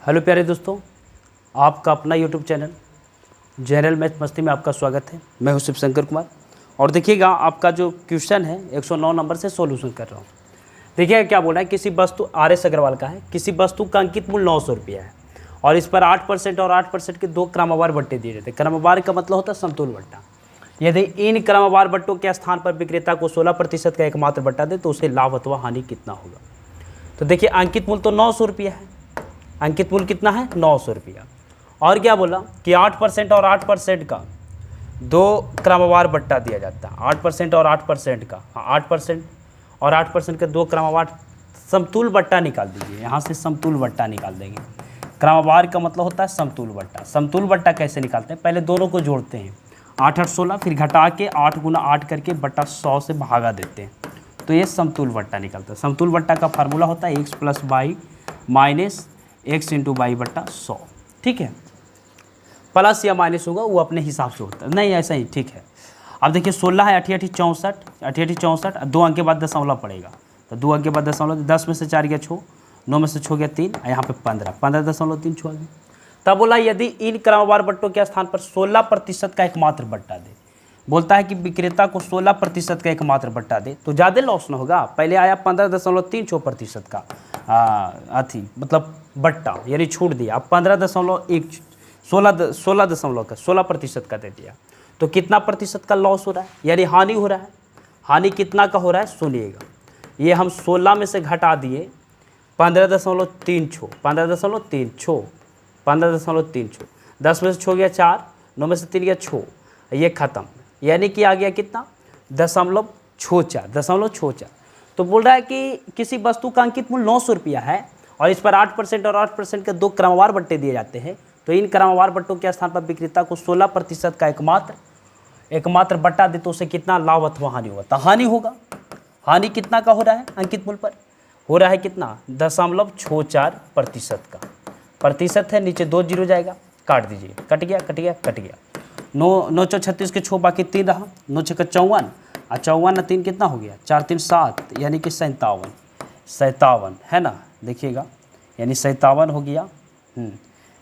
Hello प्यारे दोस्तों, आपका अपना यूट्यूब चैनल जनरल मैथ मस्ती में आपका स्वागत है। मैं हूं शिव शंकर कुमार और देखिएगा आपका जो क्वेश्चन है 109 नंबर से सॉल्यूशन कर रहा हूं। देखिएगा क्या बोल रहा है, किसी वस्तु RS अग्रवाल का है, किसी वस्तु का अंकित मूल्य 900 रुपया है और इस पर 8% और 8% के दो क्रमवार बट्टे दिए जाते हैं। क्रमवार का मतलब होता है समतुल बट्टा। यदि इन क्रमवार बट्टों के स्थान पर विक्रेता को 16% का एकमात्र बट्टा दे तो उसे लाभ अथवा हानि कितना होगा। तो देखिए अंकित मूल्य तो 900 रुपया है, अंकित मूल्य कितना है 900 रुपया। और क्या बोला कि 8% और 8% का दो क्रमवार बट्टा दिया जाता है। 8% और 8% का 8% और 8% के दो क्रमवार समतुल बट्टा निकाल दीजिए। यहाँ से समतुल बट्टा निकाल देंगे। क्रमवार का मतलब होता है समतुल बट्टा। समतुल बट्टा कैसे निकालते हैं, पहले दोनों को जोड़ते हैं 8 8 16, फिर घटा के 8 गुना 8 करके बट्टा 100 से भागा देते हैं, तो ये समतुल बट्टा निकलता है। समतुल बट्टा का फार्मूला होता है x + y minus x × y बट्टा 100। ठीक है, प्लस या माइनस होगा वो अपने हिसाब से होता है, नहीं ऐसा ही ठीक है। अब देखिए 16 है 8 8 64, 8 8 64, 2 अंक के बाद दशमलव पड़ेगा, तो 2 अंक के बाद दशमलव, 10 में से 4 गया 6, 9 में से 6 गया 3, यहाँ पे 15.3 छुआ गया। तब बोला यदि इन क्रमवार बट्टों के स्थान पर 16% का एकमात्र बट्टा दे, बोलता है कि विक्रेता को 16% का एकमात्र बट्टा दे तो ज़्यादा लॉस ना होगा। पहले आया 15.36% का अथी मतलब बट्टा यानी छूट दिया, अब 16% का दे दिया, तो कितना प्रतिशत का लॉस हो रहा है यानी हानि हो रहा है। हानि कितना का हो रहा है सुनिएगा, ये हम 16 में से घटा दिए 15.36, 15.36, 10 में से 6 गया 4, 9 में से 3 गया 6, ये ख़त्म, यानी कि आ गया कितना 0.64। तो बोल रहा है कि किसी वस्तु का अंकित मूल्य 900 रुपया है और इस पर 8% और 8% के दो क्रमवार बट्टे दिए जाते हैं, तो इन क्रमवार बट्टों के स्थान पर विक्रेता को 16% का एकमात्र बट्टा दे तो उसे कितना लाभ अथवा हानि होगा। तो हानि होगा। हानि कितना का हो रहा है, अंकित मूल्य पर हो रहा है कितना 0.64% का। प्रतिशत है, नीचे 2 जीरो जाएगा, काट दीजिए, कट गया 9 चौ 36 के 6 बाकी 3 रहा, 9 6 54 और 54 3 कितना हो गया 4 3 7, यानी कि 57 है ना। देखिएगा यानी 57 हो गया,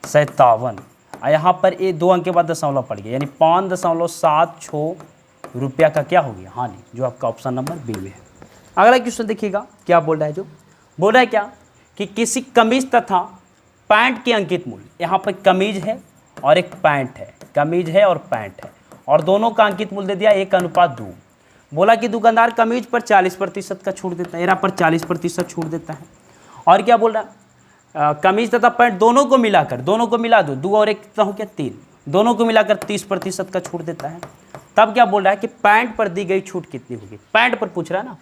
57। और यहाँ पर ये 2 अंक के बाद दशमलव पड़ गया, यानी 5.76 रुपया का क्या हो गया हानि, जो आपका ऑप्शन नंबर बी में है। अगला क्वेश्चन देखिएगा क्या बोल रहा है, जो बोल रहा है क्या कि किसी कमीज तथा पैंट के अंकित मूल्य, यहाँ पर कमीज है और एक पैंट है, कमीज है और पैंट है और दोनों का अंकित मूल्य दे दिया 1:2। बोला कि दुकानदार कमीज पर 40% का छूट देता है, यहाँ पर 40% छूट देता है। और क्या बोल रहा है, कमीज तथा पैंट दोनों को मिला दो, 2 और 1 कितना हो गया 3, दोनों को मिलाकर 30% का छूट देता है। तब क्या बोल रहा है कि पैंट पर दी गई छूट कितनी होगी। पैंट पर पूछ रहा है ना,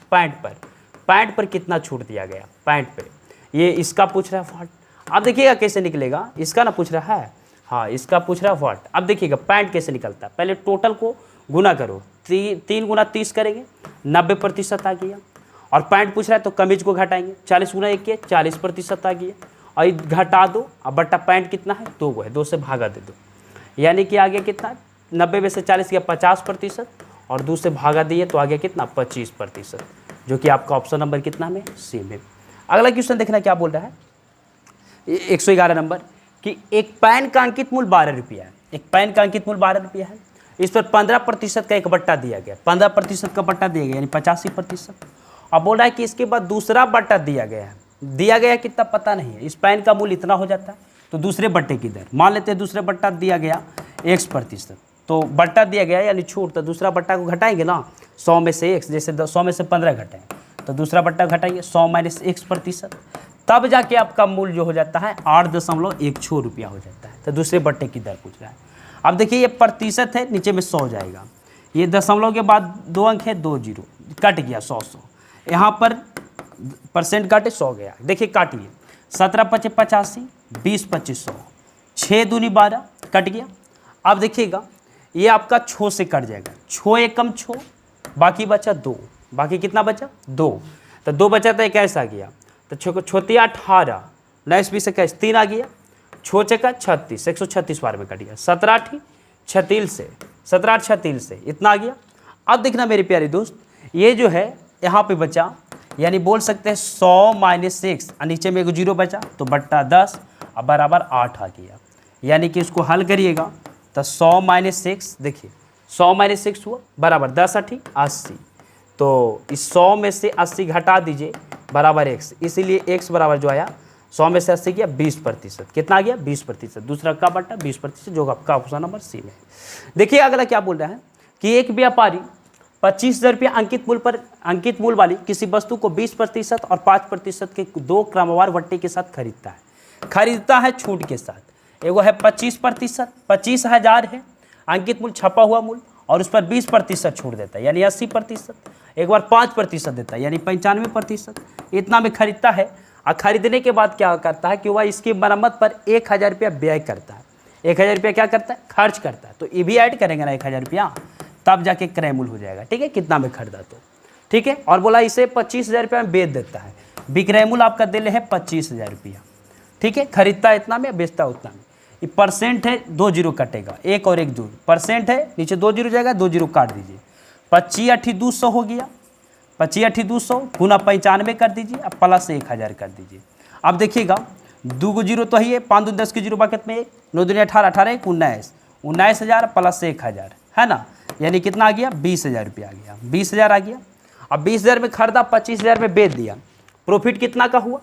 पैंट पर कितना छूट दिया गया, पैंट पर ये इसका पूछ रहा है व्हाट। अब देखिएगा कैसे निकलेगा, इसका ना पूछ रहा है, हाँ इसका पूछ रहा है व्हाट। अब देखिएगा पैंट कैसे निकलता है, पहले टोटल को गुना करो, 3 गुना 30 करेंगे 90% आ गया। और पैंट पूछ रहा है तो कमीज को घटाएंगे, 40 गुना 1 किया 40% आ गया, और घटा दो। अब बट्टा पैंट कितना है 2 है, 2 से भागा दे दो, यानी कि आ गया कितना 90 में से 40 गया 50% और 2 से भागा दिए तो आ गया कितना 25%, जो कि आपका ऑप्शन नंबर कितना में सी में। अगला क्वेश्चन देखना क्या बोल रहा है, 111 नंबर कि एक पेन का अंकित मूल्य 12 रुपया है, एक पेन का अंकित मूल्य 12 रुपया है, इस पर 15% का एक बट्टा दिया गया, 15% का बट्टा दिया गया यानी 85%। अब बोल रहा है कि इसके बाद दूसरा बट्टा दिया गया कितना पता नहीं है, इस पेन का मूल्य इतना हो जाता है तो दूसरे बट्टे की दर मान लेते हैं, दूसरे बट्टा दिया गया x%, तो बट्टा दिया गया यानी छूट, तो दूसरा बट्टा को घटाएंगे ना 100 में से x, जैसे 100 में से 15 घटाएं तो दूसरा बट्टा घटाएंगे 100 माइनस x%, तब जाके आपका मूल्य जो हो जाता है 8.16 रुपया हो जाता है। तो दूसरे बट्टे की दर पूछ रहा है। अब देखिए ये प्रतिशत है, नीचे में 100 जाएगा, ये दशमलव के बाद 2 अंक है 2 जीरो, कट गया 100, यहाँ पर परसेंट काटे 100 गया। देखिए काटिए 17 5 85, 20 25 100, 6 दूनी 12 कट गया। अब देखिएगा ये आपका 6 से कट जाएगा, 6 एकम 6, बाकी बचा 2, बाकी कितना बचा 2, तो 2 बचा तो 21 आ गया, तो 6 18, 19 20 21 3 आ गया, 6 चका 36, 136 बार में कट गया, 17 8 36 से इतना आ गया। अब देखना मेरे प्यारे दोस्त, ये जो है यहाँ पे बचा, यानी बोल सकते हैं 100 माइनस 6, नीचे में एक जीरो बचा तो बट्टा 10, अब बराबर 8 आ गया। यानी कि इसको हल करिएगा तो 100 माइनस 6, देखिए 100 माइनस 6 हुआ बराबर 10 8 80। तो इस 100 में से 80 घटा दीजिए बराबर x, इसीलिए x बराबर जो आया 100 में से 80 गया 20%। कितना आ गया 20%। दूसरा का बटा 20%, जो आपका ऑप्शन नंबर सी में। देखिए अगला क्या बोल रहा है कि एक व्यापारी 25,000 रुपया अंकित मूल्य वाली किसी वस्तु को 20% और 5% के 2 क्रमवार बट्टे के साथ खरीदता है छूट के साथ। एगो है 25%, 25,000 है अंकित मूल्य छपा हुआ मूल्य, और उस पर 20% छूट देता है यानी 80%। एक बार 5% देता है यानी 95%। इतना में खरीदता है, और खरीदने के बाद क्या करता है कि वह इसकी मरम्मत पर 1,000 रुपया व्यय करता है। 1,000 रुपया क्या करता है, खर्च करता है। तो ये भी ऐड करेंगे ना 1,000 रुपया, तब जाके क्रय मूल्य हो जाएगा। ठीक है, कितना में खरीदा तो ठीक है। और बोला इसे 25,000 रुपया में बेच देता है। विक्रय मूल्य आपका दिल है 25,000 रुपया। ठीक है, खरीदता है इतना में, बेचता है उतना में। ये परसेंट है, 2 जीरो कटेगा, 1 और 1 2 परसेंट है, नीचे 2 जीरो जाएगा, 2 जीरो काट दीजिए। 25 8 200 हो गया, 25 8 200 गुना 95 कर दीजिए, अब प्लस 1,000 कर दीजिए। अब देखिएगा 2 जीरो तो ही है, 5 2 10 के जीरो बकेट में 1, 9 2 18 18 1 19, 19,000 प्लस 1,000 है ना, यानी कितना आ गया 20,000 रुपया आ गया। 20,000 आ गया। अब 20,000 में खरीदा, 25,000 में बेच दिया, प्रॉफिट कितना का हुआ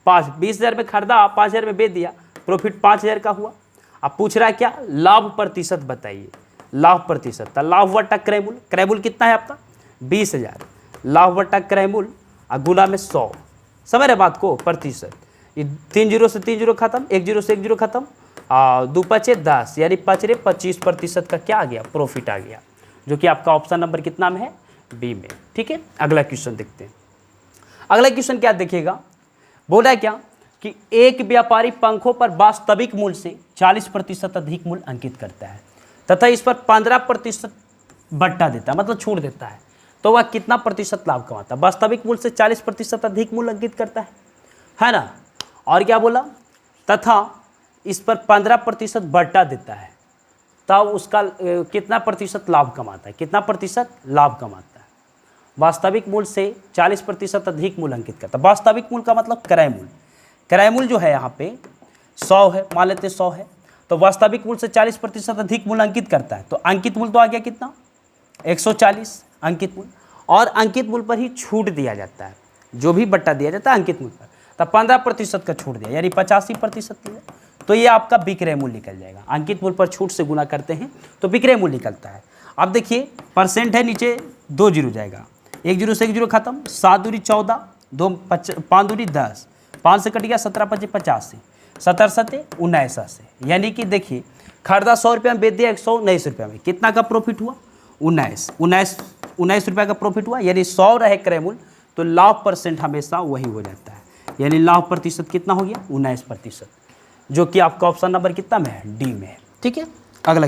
5। 20,000 में खरीदा, 5,000 में बेच दिया, प्रॉफिट 5,000 का हुआ। अब पूछ रहा है क्या, लाभ प्रतिशत बताइए। लाभ प्रतिशत, तो लाभ बटा क्रय मूल्य। क्रय मूल्य कितना है आपका 20,000, लाभ बटा क्रय मूल्य और गुना में 100। समझ रहे बात को, प्रतिशत। ये 3 जीरो से 3 जीरो खत्म, 1 जीरो से 1 जीरो खत्म, 2 5 10 यानी 25% का क्या आ गया, प्रॉफिट आ गया, जो कि आपका ऑप्शन नंबर कितना में है, बी में। ठीक है, अगला क्वेश्चन देखते हैं। अगला क्वेश्चन क्या देखिएगा, बोला है क्या कि एक व्यापारी पंखों पर वास्तविक मूल्य से 40% अधिक मूल्य अंकित करता है तथा इस पर 15% बट्टा देता है, मतलब छूट देता है, तो वह कितना प्रतिशत लाभ कमाता है। वास्तविक मूल्य से 40% अधिक मूल्य अंकित करता है ना। और क्या बोला, तथा इस पर 15% बट्टा देता है, तब उसका कितना प्रतिशत लाभ कमाता है, कितना प्रतिशत लाभ कमाता है। वास्तविक मूल्य से 40% अधिक मूल्य अंकित करता है। वास्तविक मूल्य का मतलब क्रय मूल्य। क्रय मूल्य जो है यहाँ पे 100 है, मान लेते 100 है, तो वास्तविक मूल्य से 40% अधिक मूल्य अंकित करता है, तो अंकित मूल्य तो आ गया कितना 140 अंकित मूल्य, और अंकित मूल्य पर ही छूट दिया जाता है, जो भी बट्टा दिया जाता है अंकित मूल्य पर, तब 15% का छूट दिया यानी 85% दिया, तो ये आपका विक्रय मूल्य निकल जाएगा। अंकित मूल्य पर छूट से गुना करते हैं तो विक्रय मूल्य निकलता है। अब देखिए परसेंट है, नीचे 2 जीरो जाएगा, 1 जीरो से 1 जीरो खत्म, 7 दूरी 14, 5 दूरी 10, 5 से कट गया 17 5 85, 17 7 19 यानी कि देखिए खरीदा 100 रुपया में, बेच दिया 119 रुपया में, कितना का प्रॉफिट हुआ 19 रुपया का प्रॉफिट हुआ। यानी 100 रहे क्रय मूल्य तो लाभ परसेंट हमेशा वही हो जाता है, यानी लाभ प्रतिशत कितना हो गया 19%, जो कि आपका ऑप्शन नंबर कितना में है, डी में है। ठीक है।